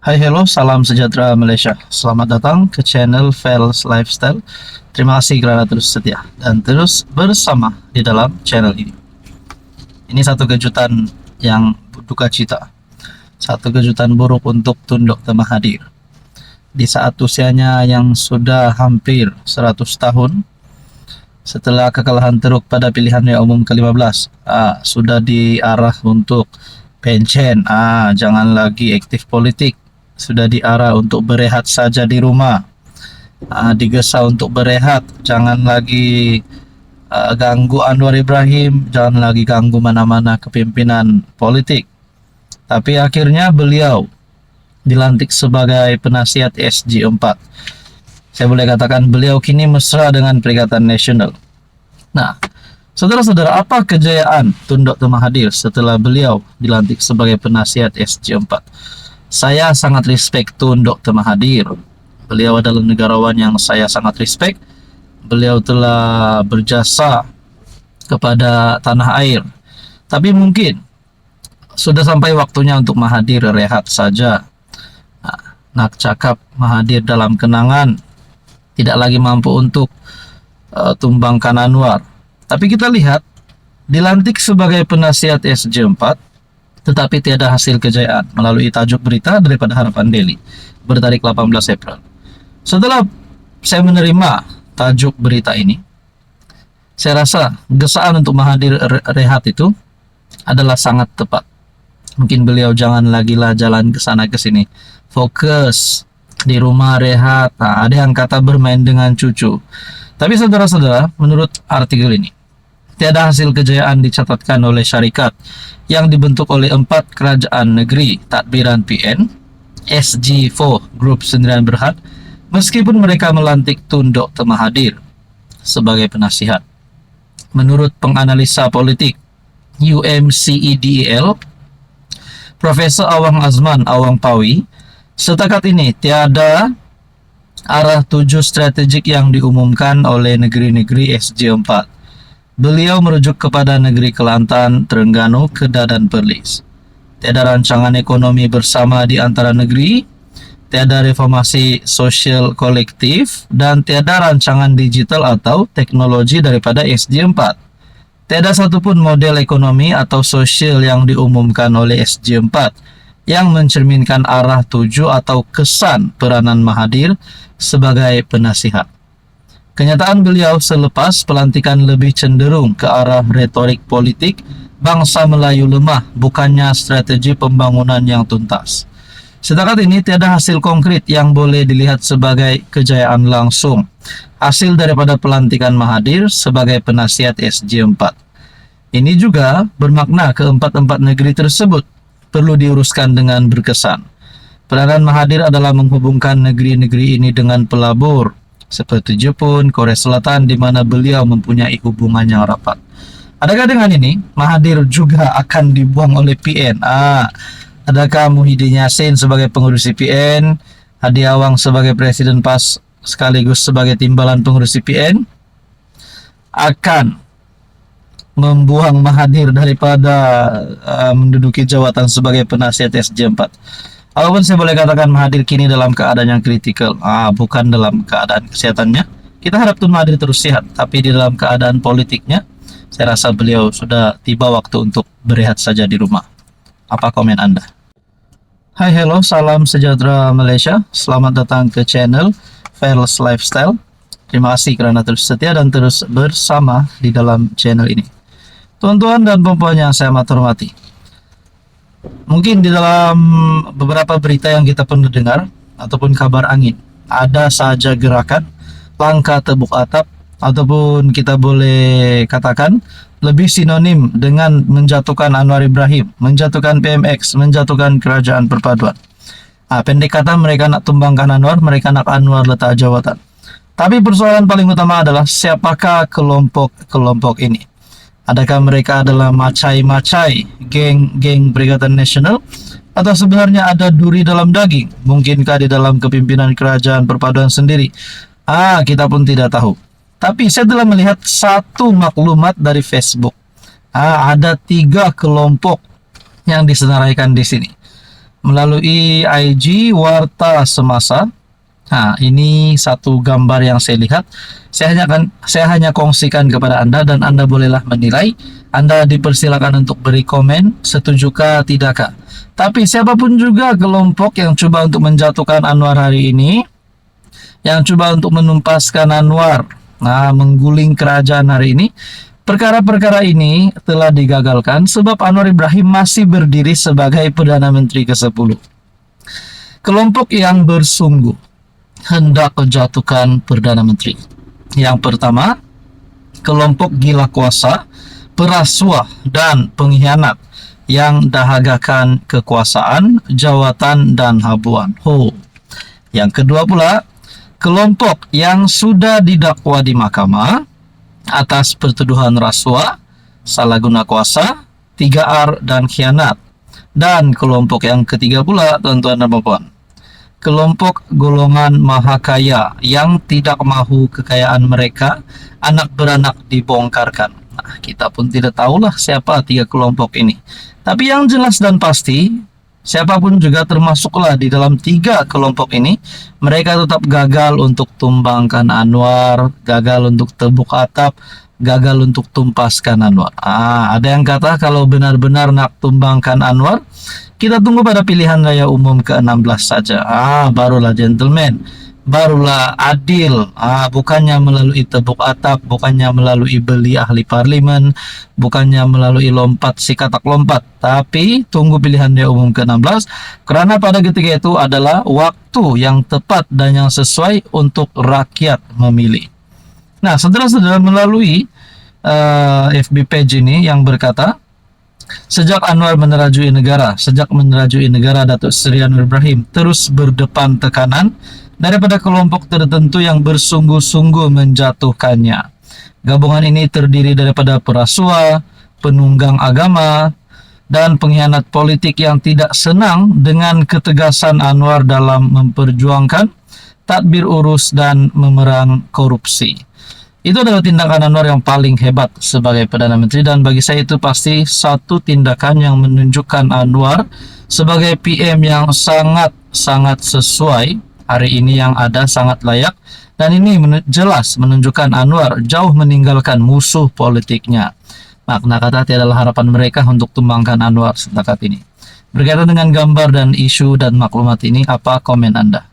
Hai hello, salam sejahtera Malaysia. Selamat datang ke channel Fels Lifestyle. Terima kasih kerana terus setia dan terus bersama di dalam channel ini. Ini satu kejutan yang duka cita. Satu kejutan buruk untuk Tun Dr. Mahathir. Di saat usianya yang sudah hampir 100 tahun, setelah kekalahan teruk pada pilihan raya umum ke-15, sudah diarah untuk pensiun, jangan lagi aktif politik, sudah diarah untuk berehat saja di rumah, digesa untuk berehat, jangan lagi ganggu Anwar Ibrahim, jangan lagi ganggu mana-mana kepimpinan politik. Tapi akhirnya beliau dilantik sebagai penasihat SG4. Saya boleh katakan beliau kini mesra dengan Perikatan Nasional. Nah, saudara-saudara, apa kejayaan Tun Dr. Mahathir setelah beliau dilantik sebagai penasihat SG4? Saya sangat respect Tun Dr. Mahathir. Beliau adalah negarawan yang saya sangat respect. Beliau telah berjasa kepada tanah air. Tapi mungkin sudah sampai waktunya untuk Mahathir rehat saja. Nak cakap Mahathir dalam kenangan, tidak lagi mampu untuk tumbangkan Anwar. Tapi kita lihat, dilantik sebagai penasihat SG4, tetapi tiada hasil kejayaan melalui tajuk berita daripada Harapan Daily bertarik 18 April. Setelah saya menerima tajuk berita ini, saya rasa gesaan untuk Mahathir rehat itu adalah sangat tepat. Mungkin beliau jangan lagi lah jalan ke sana ke sini, fokus di rumah rehat. Ada yang kata bermain dengan cucu. Tapi saudara-saudara, menurut artikel ini, tiada hasil kejayaan dicatatkan oleh syarikat yang dibentuk oleh 4 kerajaan negeri tadbiran PN, SG4 Group Sendirian Berhad, meskipun mereka melantik Tun Dr. Mahathir sebagai penasihat. Menurut penganalisa politik UMCEDEL, Profesor Awang Azman Awang Pawi, setakat ini tiada arah tuju strategik yang diumumkan oleh negeri-negeri SG4. Beliau merujuk kepada negeri Kelantan, Terengganu, Kedah dan Perlis. Tiada rancangan ekonomi bersama di antara negeri, tiada reformasi sosial kolektif, dan tiada rancangan digital atau teknologi daripada SG4. Tiada satupun model ekonomi atau sosial yang diumumkan oleh SG4 yang mencerminkan arah tuju atau kesan peranan Mahathir sebagai penasihat. Kenyataan beliau selepas pelantikan lebih cenderung ke arah retorik politik bangsa Melayu lemah, bukannya strategi pembangunan yang tuntas. Setakat ini tiada hasil konkret yang boleh dilihat sebagai kejayaan langsung hasil daripada pelantikan Mahathir sebagai penasihat SG4. Ini juga bermakna keempat-empat negeri tersebut perlu diuruskan dengan berkesan. Peranan Mahathir adalah menghubungkan negeri-negeri ini dengan pelabur seperti Jepun, Korea Selatan, di mana beliau mempunyai hubungan yang rapat. Adakah dengan ini Mahathir juga akan dibuang oleh PN? Adakah Muhyiddin Yassin sebagai pengurus PN, Hadi Awang sebagai presiden PAS sekaligus sebagai timbalan pengurus PN akan membuang Mahathir daripada menduduki jawatan sebagai penasihat SG4? Walaupun saya boleh katakan Mahathir kini dalam keadaan yang kritikal, bukan dalam keadaan kesehatannya. Kita harap Tun Mahathir terus sehat, tapi di dalam keadaan politiknya, saya rasa beliau sudah tiba waktu untuk berehat saja di rumah. Apa komen Anda? Hai hello, salam sejahtera Malaysia. Selamat datang ke channel Fels Lifestyle. Terima kasih kerana terus setia dan terus bersama di dalam channel ini. Tuan-tuan dan puan-puan yang saya amat hormati, mungkin di dalam beberapa berita yang kita pernah dengar ataupun kabar angin, ada saja gerakan langkah tebuk atap, ataupun kita boleh katakan lebih sinonim dengan menjatuhkan Anwar Ibrahim, menjatuhkan PMX, menjatuhkan kerajaan perpaduan. Pendek kata, mereka nak tumbangkan Anwar, mereka nak Anwar letak jawatan. Tapi persoalan paling utama adalah siapakah kelompok-kelompok ini? Adakah mereka adalah macai-macai geng-geng Perikatan Nasional, atau sebenarnya ada duri dalam daging? Mungkinkah di dalam kepimpinan kerajaan perpaduan sendiri? Kita pun tidak tahu. Tapi saya telah melihat satu maklumat dari Facebook. Ada 3 kelompok yang disenaraikan di sini. melalui IG Warta Semasa. Nah, ini satu gambar yang saya lihat. Saya hanya kongsikan kepada Anda dan Anda bolehlah menilai. Anda dipersilakan untuk beri komen setujukah tidakkah. Tapi siapapun juga kelompok yang coba untuk menjatuhkan Anwar hari ini, yang coba untuk menumpaskan Anwar, mengguling kerajaan hari ini, perkara-perkara ini telah digagalkan sebab Anwar Ibrahim masih berdiri sebagai Perdana Menteri ke-10. Kelompok yang bersungguh hendak menjatuhkan Perdana Menteri. Yang pertama, kelompok gila kuasa, perasuah, dan pengkhianat yang dahagakan kekuasaan, jawatan, dan habuan. Yang kedua pula, kelompok yang sudah didakwa di mahkamah atas pertuduhan rasuah, salah guna kuasa, 3R, dan khianat. Dan kelompok yang ketiga pula, tuan-tuan dan puan, kelompok golongan maha kaya yang tidak mahu kekayaan mereka anak beranak dibongkarkan. Kita pun tidak tahulah siapa tiga kelompok ini. Tapi yang jelas dan pasti, siapapun juga termasuklah di dalam tiga kelompok ini, mereka tetap gagal untuk tumbangkan Anwar, gagal untuk tebuk atap, gagal untuk tumpaskan Anwar. Ada yang kata kalau benar-benar nak tumbangkan Anwar, kita tunggu pada pilihan raya umum ke-16 saja. Barulah gentleman, barulah adil. Bukannya melalui tebuk atap, bukannya melalui beli ahli parlimen, bukannya melalui lompat si katak lompat, tapi tunggu pilihan raya umum ke-16, karena pada ketika itu adalah waktu yang tepat dan yang sesuai untuk rakyat memilih. Nah, saudara-saudara, melalui FB page ini yang berkata, sejak Anwar menerajui negara, Datuk Seri Anwar Ibrahim terus berdepan tekanan daripada kelompok tertentu yang bersungguh-sungguh menjatuhkannya. Gabungan ini terdiri daripada perasuah, penunggang agama, dan pengkhianat politik yang tidak senang dengan ketegasan Anwar dalam memperjuangkan tadbir urus dan memerang korupsi. Itu adalah tindakan Anwar yang paling hebat sebagai Perdana Menteri, dan bagi saya itu pasti satu tindakan yang menunjukkan Anwar sebagai PM yang sangat sesuai hari ini, yang ada sangat layak, dan ini jelas menunjukkan Anwar jauh meninggalkan musuh politiknya. Makna kata tiadalah harapan mereka untuk tumbangkan Anwar setakat ini. Berkaitan dengan gambar dan isu dan maklumat ini, apa komen Anda?